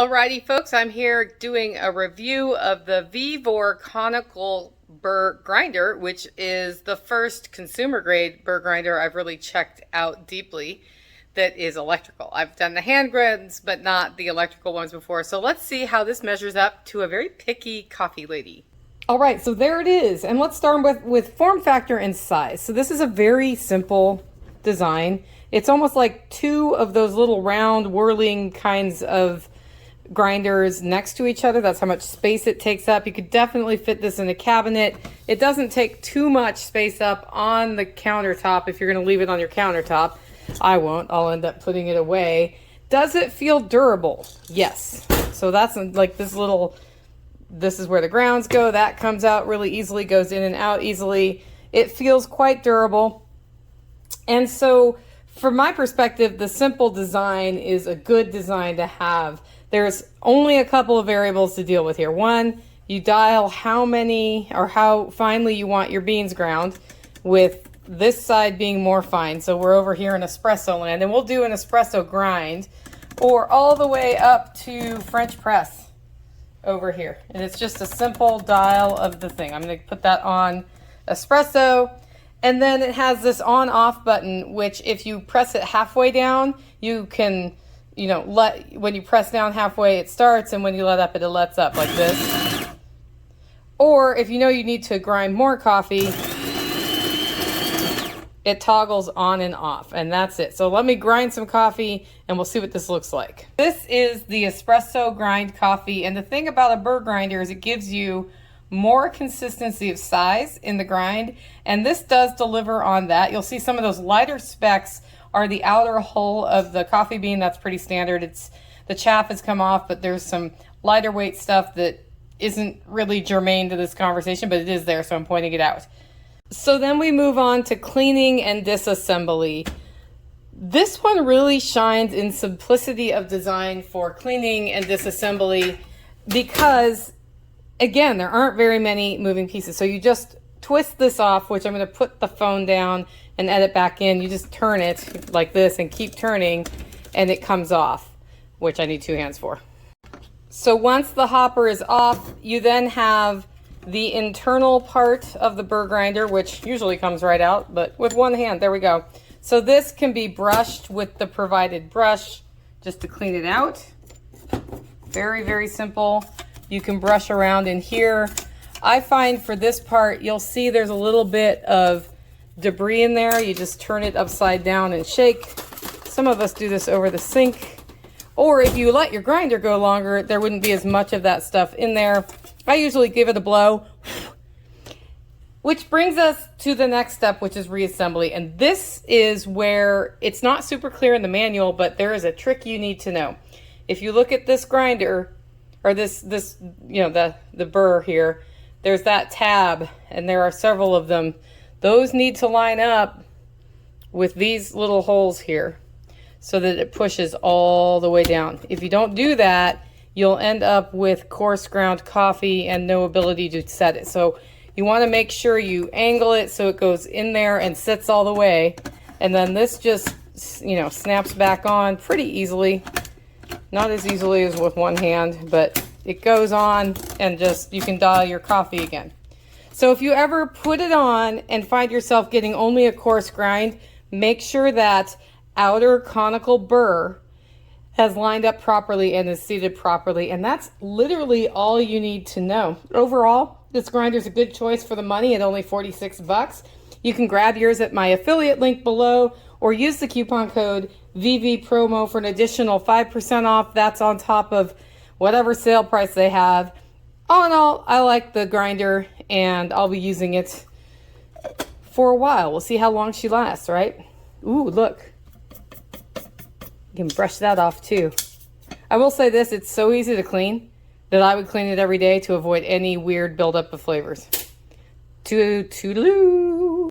Alrighty folks, I'm here doing a review of the Vevor Conical Burr Grinder, which is the first consumer grade burr grinder I've really checked out deeply that is electrical. I've done the hand grinds, but not the electrical ones before. So let's see how this measures up to a very picky coffee lady. All right, so there it is. And let's start with form factor and size. So this is a very simple design. It's almost like two of those little round whirling kinds of grinders next to each other. That's how much space it takes up. You could definitely fit this in a cabinet. It doesn't take too much space up on the countertop if you're going to leave it on your countertop. I won't. I'll end up putting it away. Does it feel durable? Yes. So that's like this is where the grounds go. That comes out really easily, goes in and out easily. It feels quite durable. And so from my perspective, the simple design is a good design to have. There's only a couple of variables to deal with here. One, you dial how many or how finely you want your beans ground, with this side being more fine. So we're over here in espresso land, and we'll do an espresso grind, or all the way up to French press over here. And it's just a simple dial of the thing. I'm going to put that on espresso. And then it has this on-off button, which if you press it halfway down, you can, when you press down halfway, it starts, and when you let up, it lets up like this. Or if you know you need to grind more coffee, it toggles on and off, and that's it. So let me grind some coffee, and we'll see what this looks like. This is the espresso grind coffee, and the thing about a burr grinder is it gives you more consistency of size in the grind, and this does deliver on that. You'll see some of those lighter specs are the outer hull of the coffee bean. That's pretty standard. It's the chaff has come off, but there's some lighter weight stuff that isn't really germane to this conversation, but it is there, so I'm pointing it out. So then we move on to cleaning and disassembly. This one really shines in simplicity of design for cleaning and disassembly because, again, there aren't very many moving pieces. So you just twist this off, which I'm going to put the phone down and edit back in. You just turn it like this and keep turning, and it comes off, which I need two hands for. So once the hopper is off, you then have the internal part of the burr grinder, which usually comes right out, but with one hand, there we go. So this can be brushed with the provided brush just to clean it out. Very, very simple. You can brush around in here. I find for this part, you'll see there's a little bit of debris in there. You just turn it upside down and shake. Some of us do this over the sink. Or if you let your grinder go longer, there wouldn't be as much of that stuff in there. I usually give it a blow. Which brings us to the next step, which is reassembly. And this is where it's not super clear in the manual, but there is a trick you need to know. If you look at this grinder, or the burr here, there's that tab, and there are several of them. Those need to line up with these little holes here so that it pushes all the way down. If you don't do that, you'll end up with coarse ground coffee and no ability to set it. So you want to make sure you angle it so it goes in there and sits all the way. And then this just, snaps back on pretty easily. Not as easily as with one hand, but it goes on, and just, you can dial your coffee again. So if you ever put it on and find yourself getting only a coarse grind, make sure that outer conical burr has lined up properly and is seated properly. And that's literally all you need to know. Overall, this grinder is a good choice for the money at only 46 bucks. You can grab yours at my affiliate link below, or use the coupon code VVPROMO for an additional 5% off. That's on top of whatever sale price they have. All in all, I like the grinder, and I'll be using it for a while. We'll see how long she lasts, right? Ooh, look. You can brush that off too. I will say this, it's so easy to clean that I would clean it every day to avoid any weird buildup of flavors. Toodaloo.